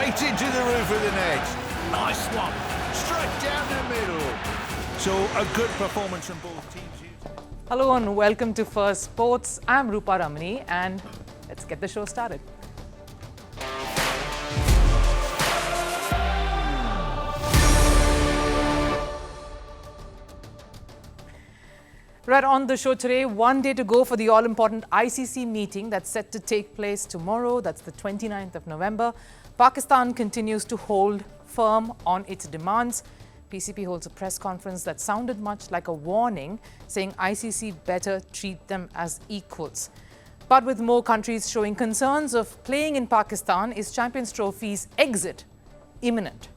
straight into the roof of the net. Nice one. Straight down the middle. So a good performance from both teams. Hello and welcome to Firstpost. I'm Rupha Ramani and let's get the show started. Right on the show today, one day to go for the all-important ICC meeting that's set to take place tomorrow. That's the 29th of November. Pakistan continues to hold firm on its demands. PCP holds a press conference that sounded much like a warning, saying ICC better treat them as equals. But with more countries showing concerns of playing in Pakistan, is Champions Trophy's exit imminent?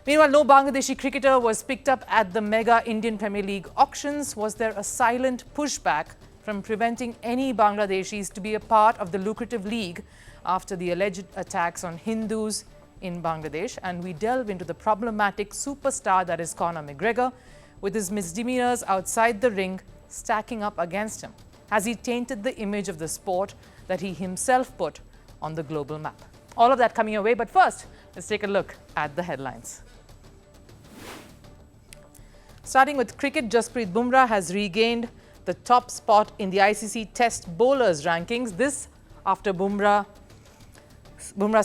Meanwhile, no Bangladeshi cricketer was picked up at the mega Indian Premier League auctions. Was there a silent pushback from preventing any Bangladeshis to be a part of the lucrative league after the alleged attacks on Hindus in Bangladesh? And we delve into the problematic superstar that is Conor McGregor, with his misdemeanors outside the ring stacking up against him. Has he tainted the image of the sport that he himself put on the global map? All of that coming your way, but first, let's take a look at the headlines. Starting with cricket, Jasprit Bumrah has regained the top spot in the ICC Test Bowlers rankings. This after Bumrah's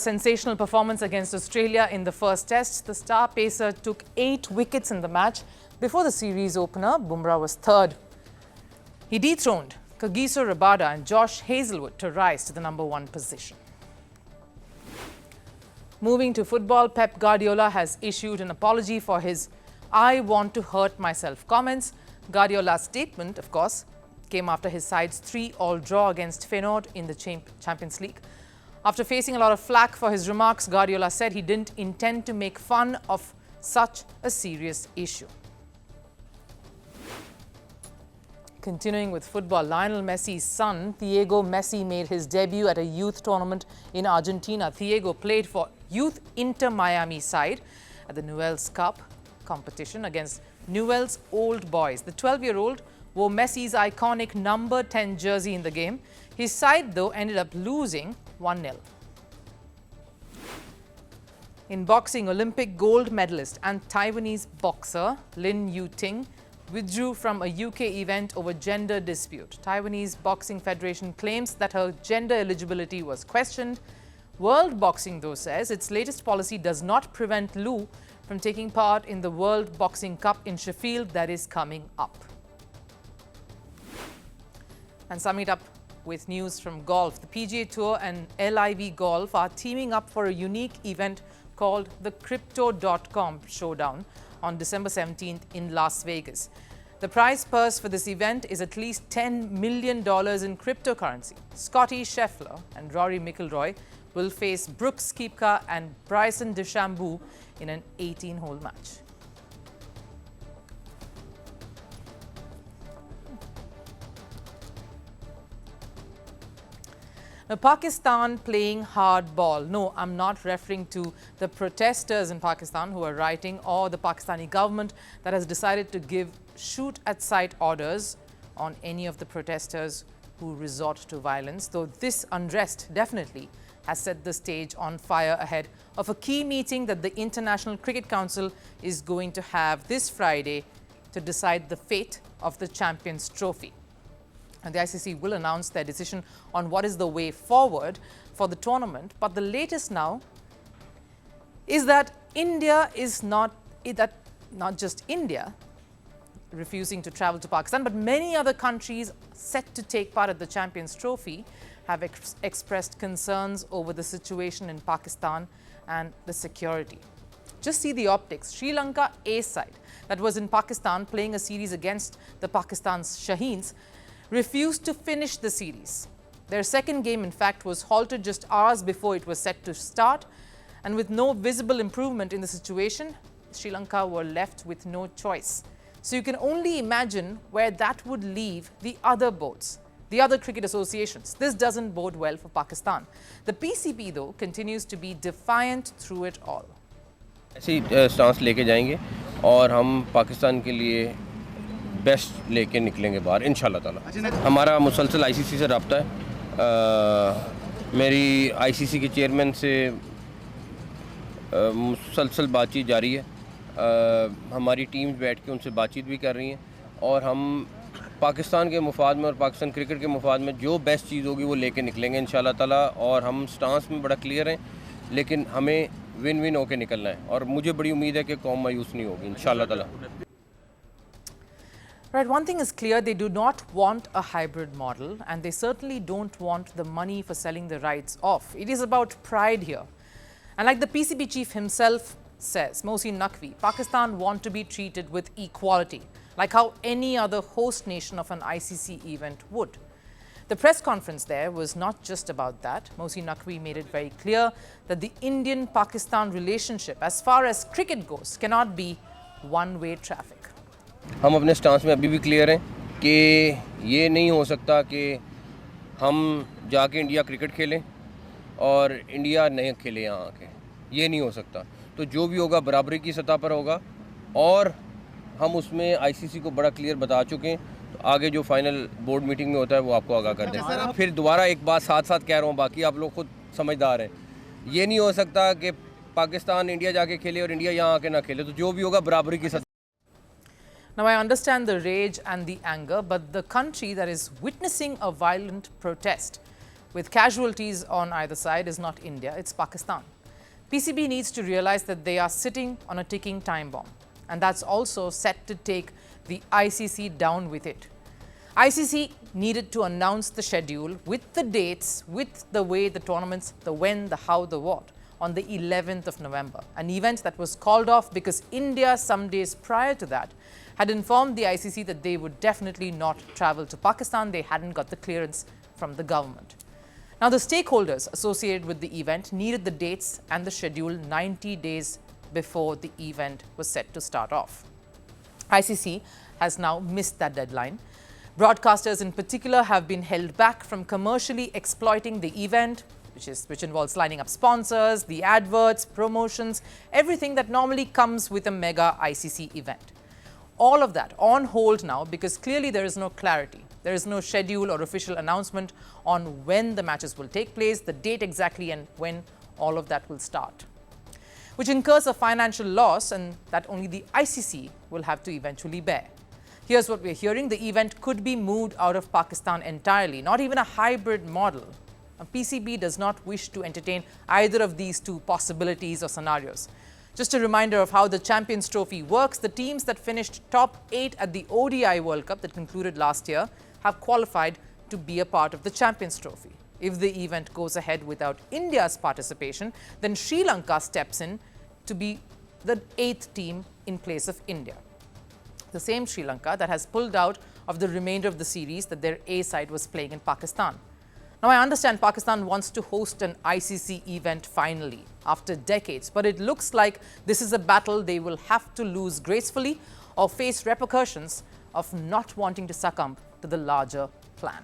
sensational performance against Australia in the first test. The star pacer took 8 wickets in the match. Before the series opener, Bumrah was third. He dethroned Kagiso Rabada and Josh Hazlewood to rise to the #1 position. Moving to football, Pep Guardiola has issued an apology for his "I want to hurt myself" comments. Guardiola's statement, of course, came after his side's 3-all draw against Feyenoord in the Champions League. After facing a lot of flack for his remarks, Guardiola said he didn't intend to make fun of such a serious issue. Continuing with football, Lionel Messi's son, Thiago Messi, made his debut at a youth tournament in Argentina. Thiago played for Youth Inter Miami side at the Newell's Cup competition against Newell's Old Boys. The 12-year-old wore Messi's iconic number 10 jersey in the game. His side, though, ended up losing 1-0. In boxing, Olympic gold medalist and Taiwanese boxer Lin Yu-ting withdrew from a UK event over gender dispute. Taiwanese Boxing Federation claims that her gender eligibility was questioned. World Boxing, though, says its latest policy does not prevent Lu from taking part in the World Boxing Cup in Sheffield that is coming up. And summing it up with news from golf, the PGA Tour and LIV Golf are teaming up for a unique event called the Crypto.com Showdown on December 17th in Las Vegas. The prize purse for this event is at least $10 million in cryptocurrency. Scottie Scheffler and Rory McIlroy will face Brooks Koepka and Bryson DeChambeau in an 18-hole match. Now, Pakistan playing hardball. No, I'm not referring to the protesters in Pakistan who are rioting or the Pakistani government that has decided to give shoot-at-sight orders on any of the protesters who resort to violence, though this unrest definitely has set the stage on fire ahead of a key meeting that the International Cricket Council is going to have this Friday to decide the fate of the Champions Trophy. And the ICC will announce their decision on what is the way forward for the tournament. But the latest now is that not just India refusing to travel to Pakistan, but many other countries set to take part at the Champions Trophy have expressed concerns over the situation in Pakistan and the security. Just see the optics. Sri Lanka A side that was in Pakistan playing a series against the Pakistan's Shaheens refused to finish the series. Their second game, in fact, was halted just hours before it was set to start. And with no visible improvement in the situation, Sri Lanka were left with no choice. So you can only imagine where that would leave the other boards, the other cricket associations. This doesn't bode well for Pakistan. The PCP, though, continues to be defiant through it all. ऐसी stance लेके जाएंगे और हम पाकिस्तान के लिए best लेके निकलेंगे बाहर इंशाल्लाह ताला। हमारा मुसलसल आईसीसी से रब्ता है। मेरी आईसीसी के चेयरमैन से मुसलसल बातचीत जारी है। हमारी टीम्स बैठ के उनसे बातचीत भी कर रही हैं और हम पाकिस्तान के मुफाद में और पाकिस्तान क्रिकेट के मुफाद में जो बेस्ट चीज़ होगी वो लेके निकलेंगे इंशाल्लाह ताला। और हम स्टांस में बड़ा क्लियर हैं, लेकिन हमें विन विन होके निकलना है और मुझे बड़ी उम्मीद है कि कौम मायूस नहीं होगी इंशाल्लाह ताला। Right, one thing is clear, they do not want a hybrid model and they certainly don't want the money for selling the rights off. It is about pride here. And like the PCB chief himself says, Mohsin Naqvi, Pakistan want to be treated with equality, like how any other host nation of an ICC event would. The press conference there was not just about that. Mohsin Naqvi made it very clear that the Indian-Pakistan relationship, as far as cricket goes, cannot be one-way traffic. हम अपने stance में अभी भी clear हैं कि ये नहीं हो सकता कि हम जाके इंडिया क्रिकेट खेलें और इंडिया नहीं खेले यहाँ आके, ये नहीं हो सकता। तो जो भी होगा बराबरी की सतह पर होगा और हम उसमें आईसीसी को बड़ा क्लियर बता चुके हैं। तो आगे जो फाइनल बोर्ड मीटिंग में होता है वो आपको आगाह कर दें। फिर दोबारा एक बात साथ साथ कह रहा हूँ, बाकी आप लोग खुद समझदार हैं। ये नहीं हो सकता कि पाकिस्तान इंडिया जाके खेले और इंडिया यहाँ आके ना खेले। तो जो भी होगा बराबरी की सतह। Now, I understand the rage and the anger, but the country that is witnessing a violent protest with casualties on either side is not India, it's Pakistan. PCB needs to realize that they are sitting on a ticking time bomb, and that's also set to take the ICC down with it. ICC needed to announce the schedule with the dates, with the way the tournaments, the when, the how, the what, on the 11th of November, an event that was called off because India, some days prior to that, had informed the ICC that they would definitely not travel to Pakistan. They hadn't got the clearance from the government. Now, the stakeholders associated with the event needed the dates and the schedule 90 days before the event was set to start off. ICC has now missed that deadline. Broadcasters in particular have been held back from commercially exploiting the event, which involves lining up sponsors, the adverts, promotions, everything that normally comes with a mega ICC event. All of that on hold now because clearly there is no clarity. There is no schedule or official announcement on when the matches will take place, the date exactly, and when all of that will start, which incurs a financial loss and that only the ICC will have to eventually bear. Here's what we're hearing. The event could be moved out of Pakistan entirely, not even a hybrid model. PCB does not wish to entertain either of these two possibilities or scenarios. Just a reminder of how the Champions Trophy works. The teams that finished top 8 at the ODI World Cup that concluded last year have qualified to be a part of the Champions Trophy. If the event goes ahead without India's participation, then Sri Lanka steps in to be the 8th team in place of India. The same Sri Lanka that has pulled out of the remainder of the series that their A side was playing in Pakistan. Now, I understand Pakistan wants to host an ICC event finally after decades, but it looks like this is a battle they will have to lose gracefully or face repercussions of not wanting to succumb to the larger plan.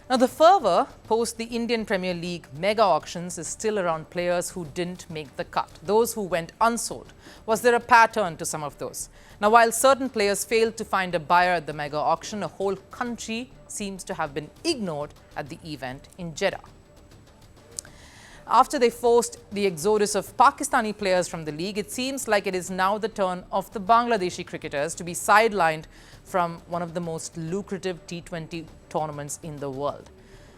Now, the fervour post the Indian Premier League mega auctions is still around players who didn't make the cut, those who went unsold. Was there a pattern to some of those? Now, while certain players failed to find a buyer at the mega auction, a whole country seems to have been ignored at the event in Jeddah. After they forced the exodus of Pakistani players from the league, it seems like it is now the turn of the Bangladeshi cricketers to be sidelined from one of the most lucrative T20 tournaments in the world,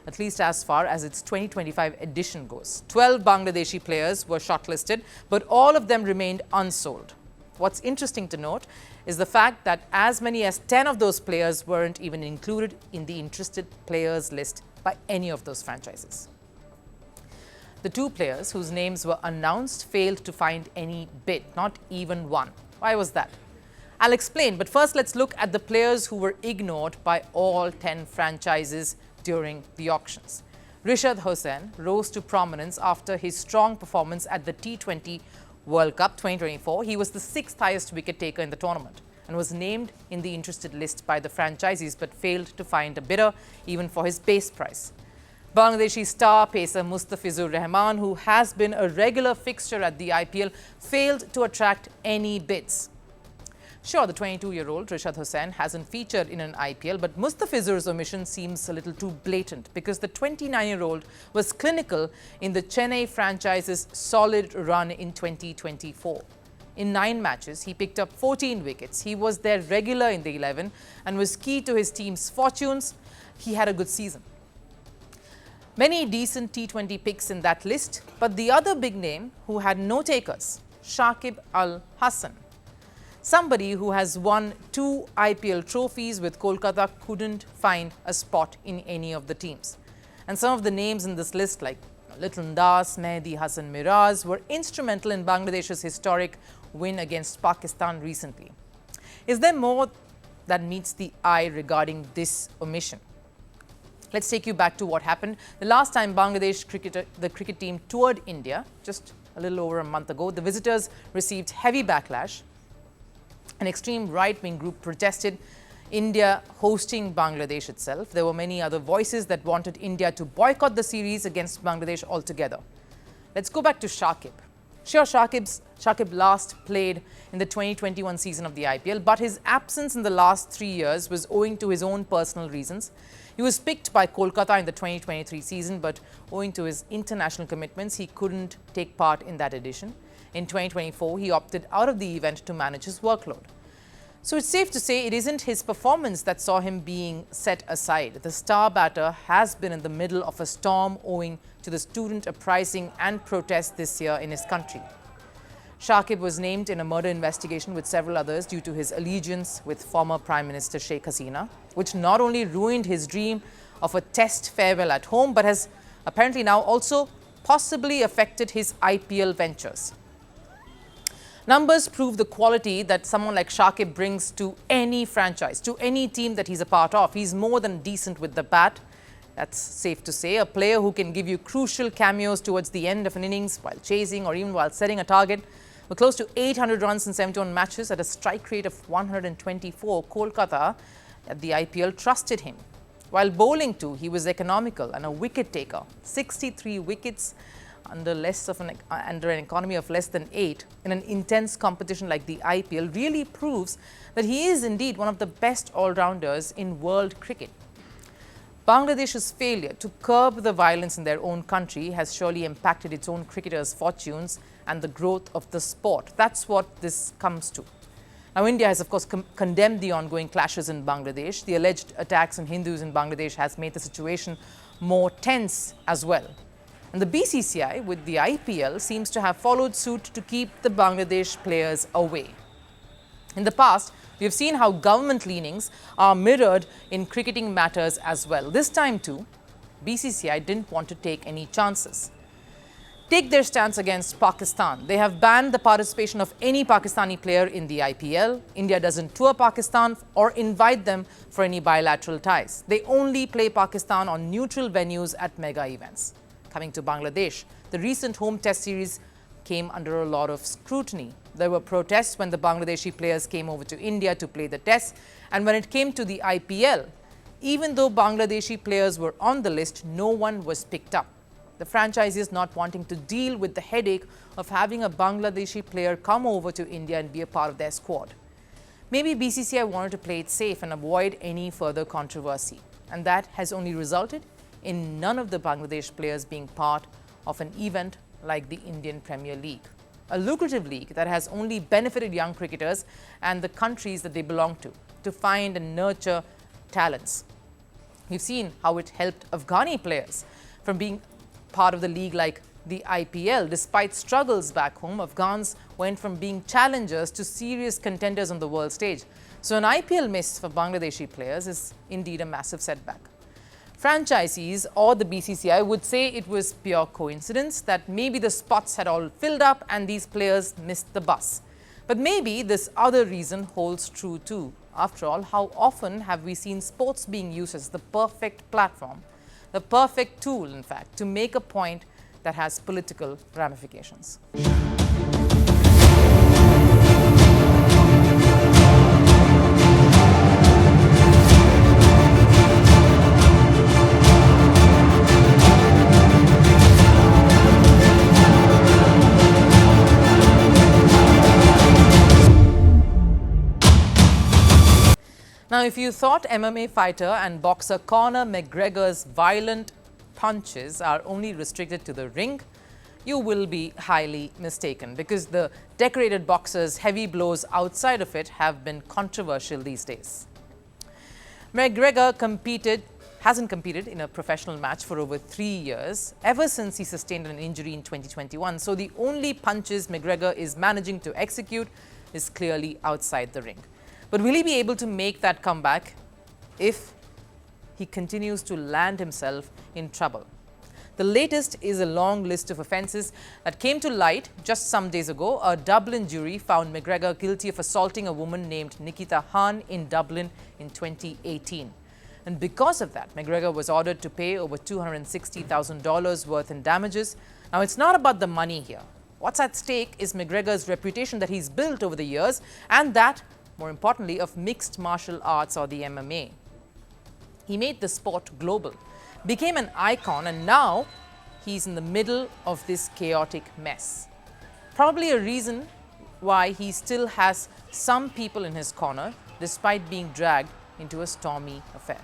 at least as far as its 2025 edition goes. 12 Bangladeshi players were shortlisted, but all of them remained unsold. What's interesting to note is the fact that as many as 10 of those players weren't even included in the interested players list by any of those franchises. The two players whose names were announced failed to find any bid, not even one. Why was that? I'll explain, but first let's look at the players who were ignored by all 10 franchises during the auctions. Rishad Hossain rose to prominence after his strong performance at the T20 World Cup 2024. He was the 6th highest wicket taker in the tournament and was named in the interested list by the franchises but failed to find a bidder even for his base price. Bangladeshi star pacer Mustafizur Rahman, who has been a regular fixture at the IPL, failed to attract any bids. Sure, the 22-year-old Rishad Hussain hasn't featured in an IPL, but Mustafizur's omission seems a little too blatant because the 29-year-old was clinical in the Chennai franchise's solid run in 2024. In 9 matches, he picked up 14 wickets. He was their regular in the 11 and was key to his team's fortunes. He had a good season. Many decent T20 picks in that list, but the other big name who had no takers, Shakib Hasan. Somebody who has won 2 IPL trophies with Kolkata couldn't find a spot in any of the teams. And some of the names in this list like Little Das, Mehdi Hasan Miraz were instrumental in Bangladesh's historic win against Pakistan recently. Is there more that meets the eye regarding this omission? Let's take you back to what happened the last time the cricket team toured India, just a little over a month ago. The visitors received heavy backlash. An extreme right-wing group protested India hosting Bangladesh itself. There were many other voices that wanted India to boycott the series against Bangladesh altogether. Let's go back to Shakib. Sure, Shakib last played in the 2021 season of the IPL, but his absence in the last 3 years was owing to his own personal reasons. He was picked by Kolkata in the 2023 season, but owing to his international commitments, he couldn't take part in that edition. In 2024, he opted out of the event to manage his workload. So it's safe to say it isn't his performance that saw him being set aside. The star batter has been in the middle of a storm owing to the student uprising and protests this year in his country. Shakib was named in a murder investigation with several others due to his allegiance with former Prime Minister Sheikh Hasina, which not only ruined his dream of a test farewell at home, but has apparently now also possibly affected his IPL ventures. Numbers prove the quality that someone like Shakib brings to any franchise, to any team that he's a part of. He's more than decent with the bat. That's safe to say. A player who can give you crucial cameos towards the end of an innings while chasing or even while setting a target. With close to 800 runs in 71 matches at a strike rate of 124, Kolkata at the IPL trusted him. While bowling too, he was economical and a wicket taker. 63 wickets under an economy of less than 8 in an intense competition like the IPL really proves that he is indeed one of the best all-rounders in world cricket. Bangladesh's failure to curb the violence in their own country has surely impacted its own cricketers' fortunes and the growth of the sport. That's what this comes to. Now, India has, of course, condemned the ongoing clashes in Bangladesh. The alleged attacks on Hindus in Bangladesh has made the situation more tense as well. And the BCCI, with the IPL, seems to have followed suit to keep the Bangladesh players away. In the past, we have seen how government leanings are mirrored in cricketing matters as well. This time too, BCCI didn't want to take any chances. Take their stance against Pakistan. They have banned the participation of any Pakistani player in the IPL. India doesn't tour Pakistan or invite them for any bilateral ties. They only play Pakistan on neutral venues at mega events. Coming to Bangladesh, the recent home test series came under a lot of scrutiny. There were protests when the Bangladeshi players came over to India to play the test, and when it came to the IPL, even though Bangladeshi players were on the list, no one was picked up. The franchises not wanting to deal with the headache of having a Bangladeshi player come over to India and be a part of their squad. Maybe BCCI wanted to play it safe and avoid any further controversy, and that has only resulted in none of the Bangladesh players being part of an event like the Indian Premier League, a lucrative league that has only benefited young cricketers and the countries that they belong to find and nurture talents. We've seen how it helped Afghani players from being part of the league like the IPL. Despite struggles back home, Afghans went from being challengers to serious contenders on the world stage. So an IPL miss for Bangladeshi players is indeed a massive setback. Franchisees or the BCCI would say it was pure coincidence that maybe the spots had all filled up and these players missed the bus. But maybe this other reason holds true too. After all, how often have we seen sports being used as the perfect platform, the perfect tool, in fact, to make a point that has political ramifications? Now, if you thought MMA fighter and boxer Conor McGregor's violent punches are only restricted to the ring, you will be highly mistaken, because the decorated boxer's heavy blows outside of it have been controversial these days. McGregor hasn't competed in a professional match for over 3 years, ever since he sustained an injury in 2021. So the only punches McGregor is managing to execute is clearly outside the ring. But will he be able to make that comeback if he continues to land himself in trouble? The latest is a long list of offences that came to light just some days ago. A Dublin jury found McGregor guilty of assaulting a woman named Nikita Khan in Dublin in 2018. And because of that, McGregor was ordered to pay over $260,000 worth in damages. Now, it's not about the money here. What's at stake is McGregor's reputation that he's built over the years, and that, more importantly, of mixed martial arts, or the MMA. He made the sport global, became an icon, and now he's in the middle of this chaotic mess. Probably a reason why he still has some people in his corner, despite being dragged into a stormy affair.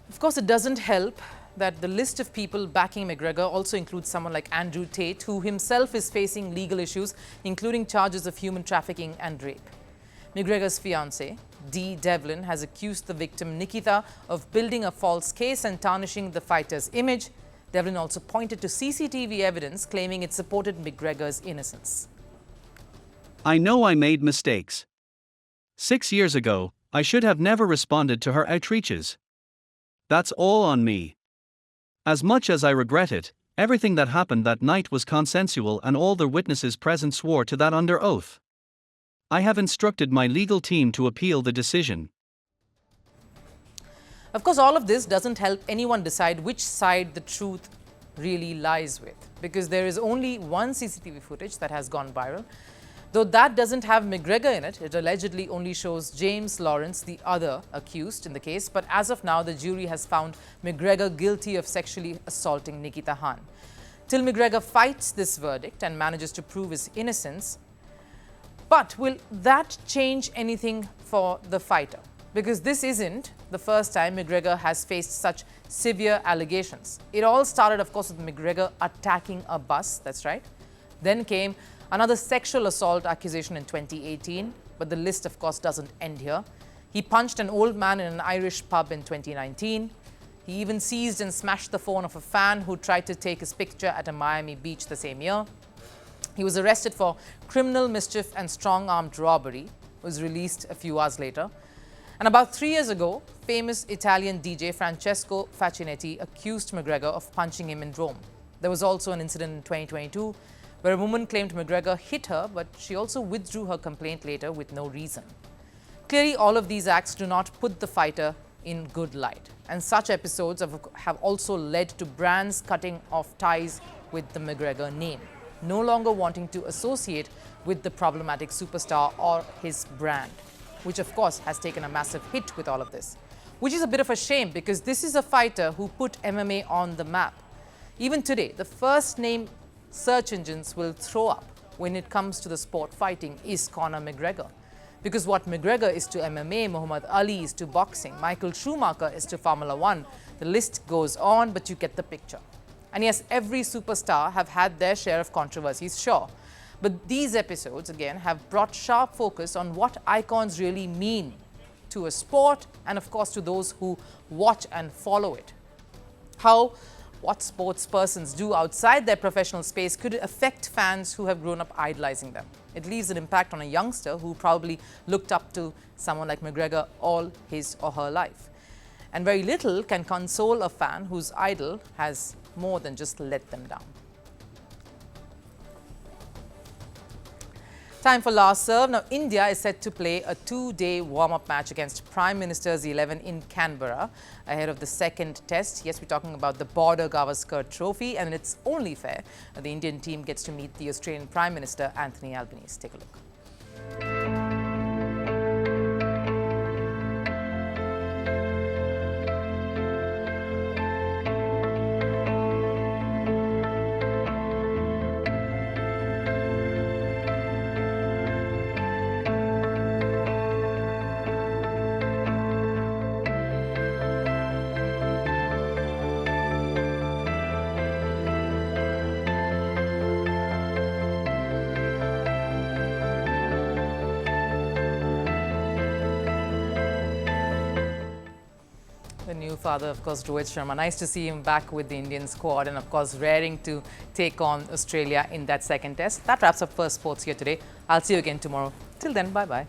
Of course, it doesn't help that the list of people backing McGregor also includes someone like Andrew Tate, who himself is facing legal issues, including charges of human trafficking and rape. McGregor's fiancée, Dee Devlin, has accused the victim, Nikita, of building a false case and tarnishing the fighter's image. Devlin also pointed to CCTV evidence claiming it supported McGregor's innocence. I know I made mistakes. 6 years ago, I should have never responded to her outreaches. That's all on me. As much as I regret it, everything that happened that night was consensual, and all the witnesses present swore to that under oath. I have instructed my legal team to appeal the decision. Of course, all of this doesn't help anyone decide which side the truth really lies with, because there is only one CCTV footage that has gone viral. Though that doesn't have McGregor in it, it allegedly only shows James Lawrence, the other accused in the case. But as of now, the jury has found McGregor guilty of sexually assaulting Nikita Khan. Till McGregor fights this verdict and manages to prove his innocence. But will that change anything for the fighter? Because this isn't the first time McGregor has faced such severe allegations. It all started, of course, with McGregor attacking a bus, that's right. Then came another sexual assault accusation in 2018, but the list, of course, doesn't end here. He punched an old man in an Irish pub in 2019. He even seized and smashed the phone of a fan who tried to take his picture at a Miami beach the same year. He was arrested for criminal mischief and strong-armed robbery, was released a few hours later. And about 3 years ago, famous Italian DJ Francesco Facchinetti accused McGregor of punching him in Rome. There was also an incident in 2022 where a woman claimed McGregor hit her, but she also withdrew her complaint later with no reason. Clearly, all of these acts do not put the fighter in good light. And such episodes have also led to brands cutting off ties with the McGregor name, no longer wanting to associate with the problematic superstar or his brand, which of course has taken a massive hit with all of this. Which is a bit of a shame, because this is a fighter who put MMA on the map. Even today, the first name search engines will throw up when it comes to the sport fighting is Conor McGregor. Because what McGregor is to MMA, Muhammad Ali is to boxing, Michael Schumacher is to Formula One. The list goes on, but you get the picture. And yes, every superstar have had their share of controversies, sure. But these episodes, again, have brought sharp focus on what icons really mean to a sport and, of course, to those who watch and follow it. How what sports persons do outside their professional space could affect fans who have grown up idolizing them. It leaves an impact on a youngster who probably looked up to someone like McGregor all his or her life. And very little can console a fan whose idol has more than just let them down. Time for last serve. Now, India is set to play a two-day warm-up match against Prime Minister's 11 in Canberra ahead of the second test. Yes, we're talking about the Border Gavaskar Trophy, and it's only fair that the Indian team gets to meet the Australian Prime Minister, Anthony Albanese. Take a look. The new father, of course, Rohit Sharma. Nice to see him back with the Indian squad and, of course, raring to take on Australia in that second test. That wraps up First Sports here today. I'll see you again tomorrow. Till then, bye-bye.